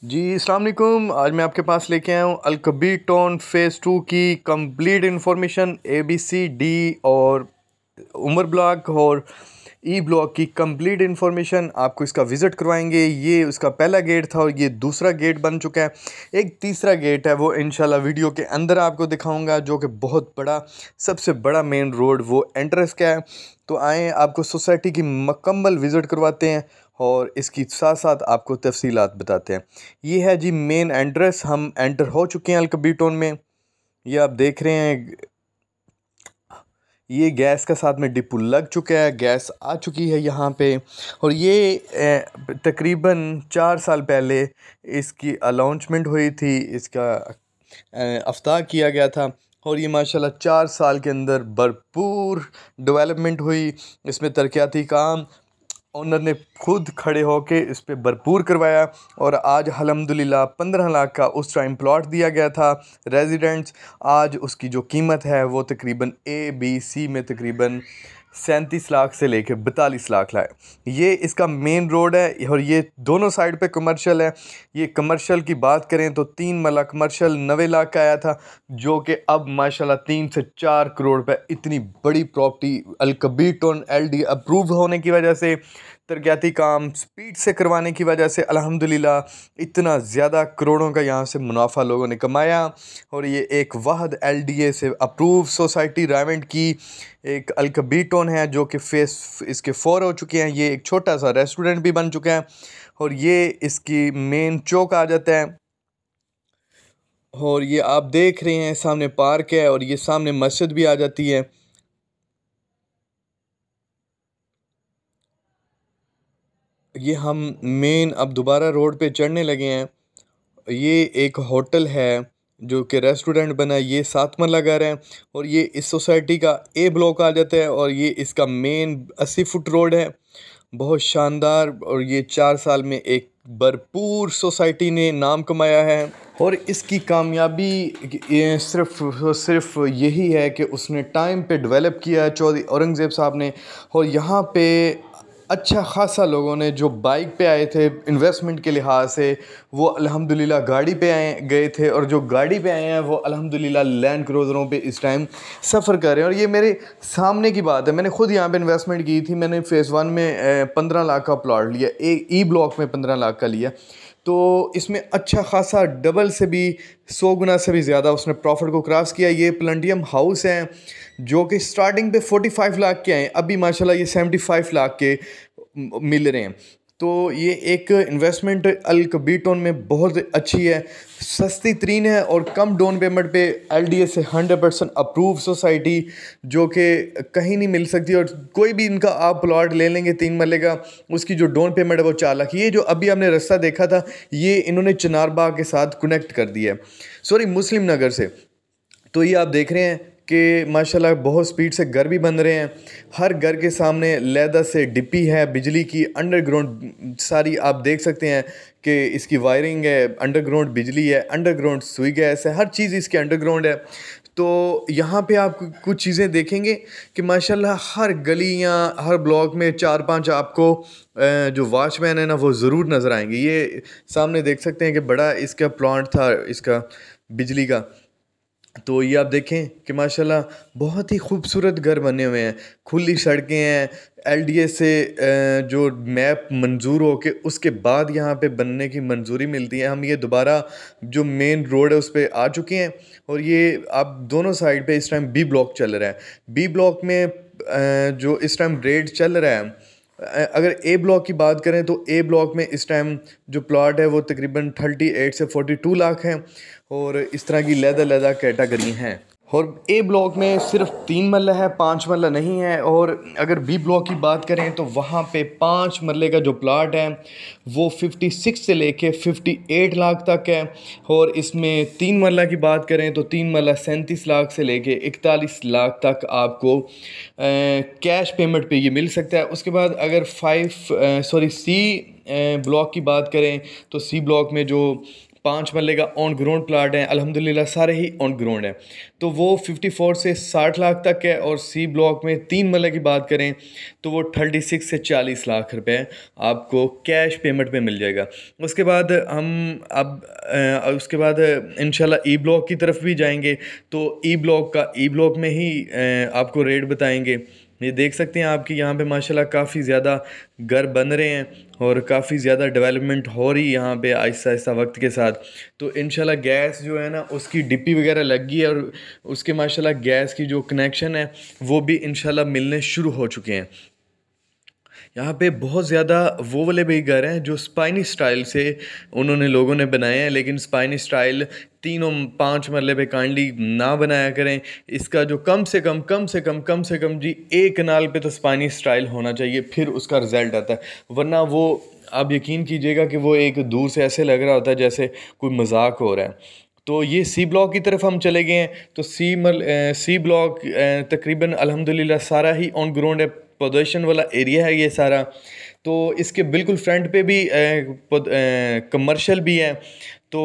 जी अस्सलाम वालेकुम। आज मैं आपके पास लेके आया हूँ अल-कबीर टाउन फ़ेज़ 2 की कंप्लीट इन्फॉर्मेशन ABCD और उमर ब्लॉक और ई ब्लॉक की कंप्लीट इन्फॉर्मेशन आपको इसका विज़िट करवाएंगे। ये उसका पहला गेट था और ये दूसरा गेट बन चुका है। एक तीसरा गेट है वो इंशाल्लाह वीडियो के अंदर आपको दिखाऊंगा, जो कि बहुत बड़ा, सबसे बड़ा मेन रोड वो एंट्रेंस का है। तो आएँ आपको सोसाइटी की मुकम्मल विज़िट करवाते हैं और इसकी साथ साथ आपको तफसीलात बताते हैं। ये है जी मेन एंट्रेंस, हम एंटर हो चुके हैं अल-कबीर टाउन में। ये आप देख रहे हैं, ये गैस का साथ में डिपो लग चुका है, गैस आ चुकी है यहाँ पे। और ये तकरीबन 4 साल पहले इसकी अलॉन्चमेंट हुई थी, इसका इफ्ताह किया गया था। और ये माशाल्लाह 4 साल के अंदर भरपूर डेवलपमेंट हुई, इसमें तरक्याती काम ओनर ने खुद खड़े होके इस पे भरपूर करवाया। और आज अल्हम्दुलिल्लाह 15 लाख का उस टाइम प्लॉट दिया गया था रेजिडेंट्स। आज उसकी जो कीमत है वो तकरीबन ABC में तकरीबन 37 लाख से लेके 42 लाख है। ये इसका मेन रोड है और ये दोनों साइड पे कमर्शियल है। ये कमर्शियल की बात करें तो 3 मरला कमर्शियल 90 लाख का आया था, जो कि अब माशाल्लाह 3 से 4 करोड़ पे इतनी बड़ी प्रॉपर्टी अल-कबीर टाउन LD अप्रूव होने की वजह से, तरक्याती काम स्पीड से करवाने की वजह से अल्हम्दुलिल्लाह इतना ज़्यादा करोड़ों का यहाँ से मुनाफा लोगों ने कमाया। और ये एक वाहद LDA से अप्रूव सोसाइटी रायवेंट की एक अल-कबीर टाउन है, जो कि फेस इसके 4 हो चुके हैं। ये एक छोटा सा रेस्टोरेंट भी बन चुका है और ये इसकी मेन चौक आ जाता है। और ये आप देख रहे हैं सामने पार्क है और ये सामने मस्जिद भी आ जाती है। ये हम मेन अब दोबारा रोड पे चढ़ने लगे हैं। ये एक होटल है जो कि रेस्टोरेंट बना है, ये 7 मरला घर है और ये इस सोसाइटी का A ब्लॉक आ जाता है। और ये इसका मेन 80 फुट रोड है, बहुत शानदार। और ये 4 साल में एक भरपूर सोसाइटी ने नाम कमाया है। और इसकी कामयाबी ये सिर्फ यही है कि उसने टाइम पे डेवलप किया है चौधरी औरंगज़ेब साहब ने। और यहाँ पे अच्छा ख़ासा लोगों ने जो बाइक पे आए थे इन्वेस्टमेंट के लिहाज से, वो अल्हम्दुलिल्लाह गाड़ी पे गए थे। और जो गाड़ी पे आए हैं वो अल्हम्दुलिल्लाह लैंड क्रूज़रों पे इस टाइम सफ़र कर रहे हैं। और ये मेरे सामने की बात है, मैंने खुद यहाँ पे इन्वेस्टमेंट की थी। मैंने फ़ेज़ 1 में 15 लाख का प्लॉट लिया, ई ब्लॉक में 15 लाख का लिया। तो इसमें अच्छा खासा डबल से भी 100 गुना से भी ज़्यादा उसने प्रॉफिट को क्रॉस किया। ये प्लेटिनम हाउस हैं जो कि स्टार्टिंग पे 45 लाख के हैं, अभी माशाल्लाह ये 75 लाख के मिल रहे हैं। तो ये एक इन्वेस्टमेंट अल-कबीर टाउन में बहुत अच्छी है, सस्ती तरीन है और कम डाउन पेमेंट पे LDA से 100% अप्रूव सोसाइटी, जो कि कहीं नहीं मिल सकती। और कोई भी इनका आप प्लॉट ले लेंगे 3 मरले का, उसकी जो डाउन पेमेंट है वो 4 लाख। ये जो अभी आपने रास्ता देखा था, ये इन्होंने चिनार बाग के साथ कनेक्ट कर दिया है, सॉरी मुस्लिम नगर से। तो ये आप देख रहे हैं कि माशाल्लाह बहुत स्पीड से घर भी बन रहे हैं। हर घर के सामने लैदा से डिपी है बिजली की, अंडरग्राउंड सारी आप देख सकते हैं कि इसकी वायरिंग है, अंडरग्राउंड बिजली है, अंडरग्राउंड सुई गैस है, हर चीज़ इसके अंडरग्राउंड है। तो यहाँ पे आप कुछ चीज़ें देखेंगे कि माशाल्लाह हर गलियाँ, हर ब्लॉक में 4-5 आपको जो वॉचमैन है ना वो ज़रूर नज़र आएंगे। ये सामने देख सकते हैं कि बड़ा इसका प्लांट था इसका बिजली का। तो ये आप देखें कि माशाल्लाह बहुत ही खूबसूरत घर बने हुए हैं, खुली सड़कें हैं। LDA से जो मैप मंजूर हो के उसके बाद यहाँ पे बनने की मंजूरी मिलती है। हम ये दोबारा जो मेन रोड है उस पे आ चुके हैं। और ये आप दोनों साइड पे इस टाइम B ब्लॉक चल रहा है। B ब्लॉक में जो इस टाइम रेट चल रहा है, अगर A ब्लॉक की बात करें तो A ब्लॉक में इस टाइम जो प्लॉट है वो तकरीबन 38 से 42 लाख हैं। और इस तरह की लहदा कैटेगरी हैं। और A ब्लॉक में सिर्फ 3 मरला है, 5 मरला नहीं है। और अगर B ब्लॉक की बात करें तो वहाँ पे 5 मरले का जो प्लाट है वो 56 से लेके 58 लाख तक है। और इसमें 3 मरला की बात करें तो 3 मरला 37 लाख से लेके 41 लाख तक आपको कैश पेमेंट पे ये मिल सकता है। उसके बाद अगर C ब्लॉक की बात करें तो C ब्लॉक में जो 5 मरले का ऑन ग्राउंड प्लाट है, अल्हम्दुलिल्लाह सारे ही ऑन ग्राउंड है। तो वो 54 से 60 लाख तक है, और सी ब्लॉक में 3 मरले की बात करें तो वो 36 से 40 लाख रुपए आपको कैश पेमेंट में मिल जाएगा। उसके बाद हम उसके बाद इंशाल्लाह ई ब्लॉक की तरफ भी जाएंगे, तो ई ब्लॉक में ही आपको रेट बताएंगे। ये देख सकते हैं आपकी यहाँ पे माशाल्लाह काफ़ी ज़्यादा घर बन रहे हैं और काफ़ी ज़्यादा डेवलपमेंट हो रही है यहाँ पे आहिस्ता आहिस्ता वक्त के साथ। तो इंशाल्लाह गैस जो है ना उसकी डिप्पी वगैरह लग गई है, और उसके माशाल्लाह गैस की जो कनेक्शन है वो भी इंशाल्लाह मिलने शुरू हो चुके हैं। यहाँ पे बहुत ज़्यादा वो वाले भी घर हैं जो स्पाइनी स्टाइल से उन्होंने लोगों ने बनाए हैं, लेकिन स्पाइनी स्टाइल 3 और 5 मरले पे काइंडली ना बनाया करें। इसका जो कम से कम जी 1 कनाल पे तो स्पाइनी स्टाइल होना चाहिए, फिर उसका रिज़ल्ट आता है। वरना वो आप यकीन कीजिएगा कि वो एक दूर से ऐसे लग रहा होता है जैसे कोई मजाक हो रहा है। तो ये सी ब्लॉक की तरफ हम चले गए हैं। तो सी ब्लॉक तकरीबन अल्हम्दुलिल्लाह सारा ही ऑन ग्राउंड है, पोजीशन वाला एरिया है ये सारा। तो इसके बिल्कुल फ्रंट पे भी कमर्शियल भी है। तो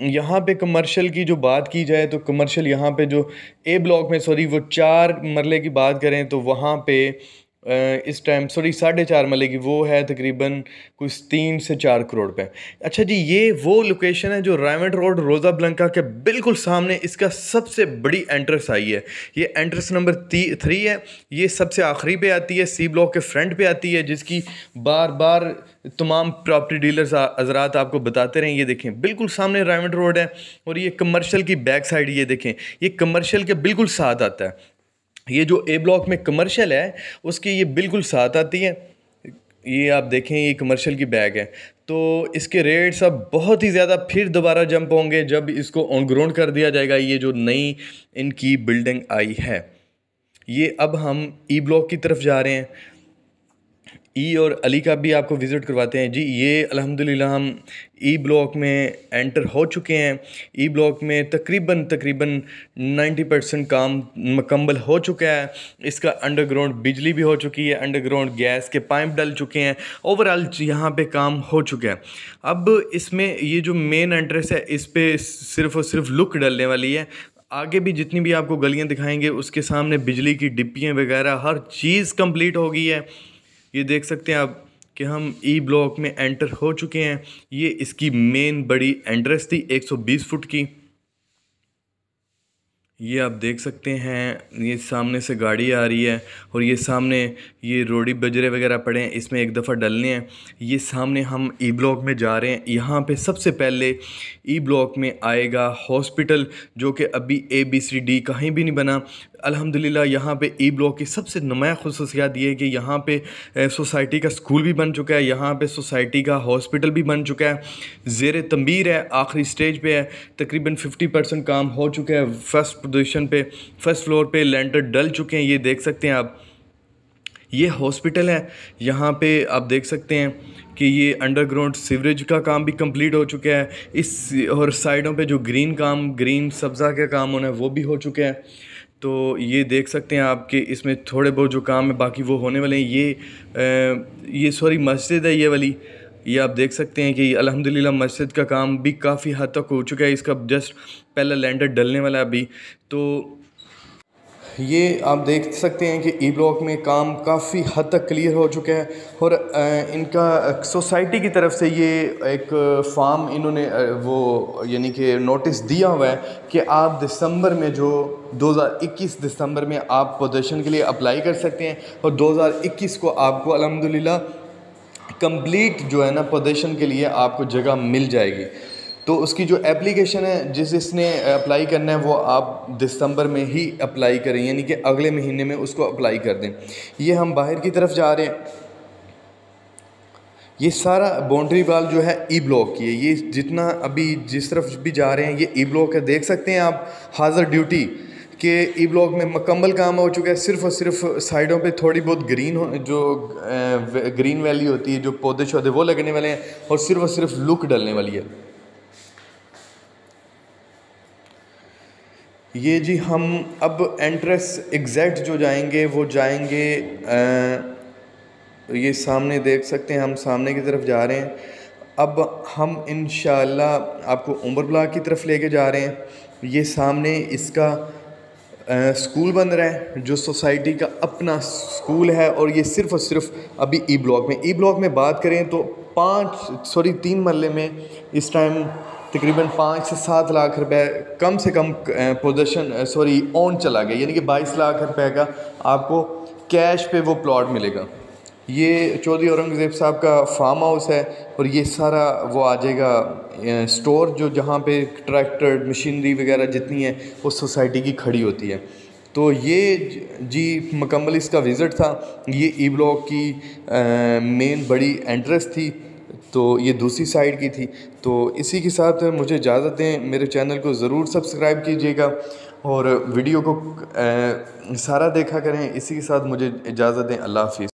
यहाँ पे कमर्शियल की जो बात की जाए तो कमर्शियल यहाँ पे जो ए ब्लॉक में वो 4 मरले की बात करें तो वहाँ पे इस टाइम 4.5 मरले की वो है तकरीबन कुछ 3 से 4 करोड़ पे। अच्छा जी, ये वो लोकेशन है जो रायमंड रोड रोज़ा ब्लंका के बिल्कुल सामने इसका सबसे बड़ी एंट्रेंस आई है। ये एंट्रेंस नंबर 3 है। ये सबसे आखिरी पे आती है, सी ब्लॉक के फ्रंट पे आती है, जिसकी बार बार तमाम प्रॉपर्टी डीलर्स हजरात आपको बताते रहे। ये देखें बिल्कुल सामने रायमंड रोड है, और ये कमर्शियल की बैक साइड, ये देखें ये कमर्शियल के बिल्कुल साथ आता है। ये जो ए ब्लॉक में कमर्शियल है उसकी ये बिल्कुल साथ आती है। ये आप देखें ये कमर्शियल की बैग है। तो इसके रेट्स अब बहुत ही ज़्यादा फिर दोबारा जंप होंगे जब इसको ऑन ग्राउंड कर दिया जाएगा। ये जो नई इनकी बिल्डिंग आई है, ये अब हम ई ब्लॉक की तरफ जा रहे हैं। ई और अली का भी आपको विज़िट करवाते हैं जी। ये अल्हम्दुलिल्लाह हम ई ब्लॉक में एंटर हो चुके हैं। ई ब्लॉक में तकरीबन 90% काम मुकम्मल हो चुका है। इसका अंडरग्राउंड बिजली भी हो चुकी है, अंडरग्राउंड गैस के पाइप डल चुके हैं, ओवरऑल यहाँ पे काम हो चुका है। अब इसमें ये जो मेन एंट्रेंस है इस पर सिर्फ़ और सिर्फ लुक डलने वाली है। आगे भी जितनी भी आपको गलियाँ दिखाएंगे उसके सामने बिजली की डिप्पियाँ वगैरह हर चीज़ कंप्लीट हो गई है। ये देख सकते हैं आप कि हम ई ब्लॉक में एंटर हो चुके हैं। ये इसकी मेन बड़ी एंट्रेंस थी 120 फुट की। ये आप देख सकते हैं, ये सामने से गाड़ी आ रही है, और ये सामने ये रोडी बजरे वगैरह पड़े हैं, इसमें एक दफ़ा डलने हैं। ये सामने हम ई ब्लॉक में जा रहे हैं। यहाँ पे सबसे पहले ई ब्लॉक में आएगा हॉस्पिटल, जो कि अभी ABCD कहीं भी नहीं बना। अल्हम्दुलिल्लाह यहाँ पे ई ब्लॉक की सबसे नुमाया खुसूसियात ये है कि यहाँ पे सोसाइटी का स्कूल भी बन चुका है, यहाँ पे सोसाइटी का हॉस्पिटल भी बन चुका है, ज़ेर तमीर है, आखिरी स्टेज पे है। तकरीबन 50% काम हो चुका है। फर्स्ट फ्लोर पे लेंटर डल चुके हैं। ये देख सकते हैं आप, ये हॉस्पिटल है। यहाँ पे आप देख सकते हैं कि ये अंडरग्राउंड सीवरेज का काम भी कंप्लीट हो चुका है। इस और साइडों पे जो ग्रीन सब्ज़ा का काम होना है वो भी हो चुका है। तो ये देख सकते हैं आप कि इसमें थोड़े बहुत जो काम है बाकी वो होने वाले हैं। ये मस्जिद है ये वाली। ये आप देख सकते हैं कि अल्हम्दुलिल्लाह मस्जिद का काम भी काफ़ी हद तक हो चुका है। इसका जस्ट पहला लैंडर डलने वाला है अभी। तो ये आप देख सकते हैं कि ई ब्लॉक में काम काफ़ी हद तक क्लियर हो चुका है। और इनका सोसाइटी की तरफ से ये एक फार्म इन्होंने वो यानी कि नोटिस दिया हुआ है कि आप दिसंबर में जो 2021 दिसंबर में आप पोजीशन के लिए अप्लाई कर सकते हैं, और 2021 को आपको अल्हम्दुलिल्लाह कंप्लीट जो है ना पोजीशन के लिए आपको जगह मिल जाएगी। तो उसकी जो एप्लीकेशन है जिसने अप्लाई करना है वो आप दिसंबर में ही अप्लाई करें, यानी कि अगले महीने में उसको अप्लाई कर दें। ये हम बाहर की तरफ जा रहे हैं। ये सारा बाउंड्री वाल जो है ई ब्लॉक की है। ये जितना अभी जिस तरफ भी जा रहे हैं ये ई ब्लॉक है। देख सकते हैं आप हाज़र ड्यूटी के ई ब्लॉक में मुकम्मल काम हो चुका है। सिर्फ़ और सिर्फ साइडों पे थोड़ी बहुत ग्रीन वैली होती है, जो पौधे शौधे वो लगने वाले हैं, और सिर्फ लुक डलने वाली है। ये जी हम अब एंट्रेंस एग्जैक्ट जो जाएंगे वो जाएंगे ये सामने देख सकते हैं, हम सामने की तरफ जा रहे हैं। अब हम इंशाअल्लाह आपको उमर ब्लॉक की तरफ लेके जा रहे हैं। ये सामने इसका स्कूल बन रहा है जो सोसाइटी का अपना स्कूल है, और ये सिर्फ़ और सिर्फ अभी ई ब्लॉक में। ई ब्लॉक में बात करें तो 3 महल्ले में इस टाइम तकरीबन 5 से 7 लाख रुपए कम से कम ओन चला गया, यानी कि 22 लाख रुपए का आपको कैश पे वो प्लॉट मिलेगा। ये चौधरी औरंगज़ेब साहब का फार्म हाउस है, और ये सारा वो आ जाएगा स्टोर जो जहाँ पे ट्रैक्टर मशीनरी वगैरह जितनी है वो सोसाइटी की खड़ी होती है। तो ये जी मुकम्मल इसका विज़िट था। ये ई ब्लॉक की मेन बड़ी एंट्रेंस थी, तो ये दूसरी साइड की थी। तो इसी के साथ मुझे इजाज़त दें, मेरे चैनल को ज़रूर सब्सक्राइब कीजिएगा और वीडियो को सारा देखा करें। इसी के साथ मुझे इजाज़त दें, अल्लाह हाफ़िज़।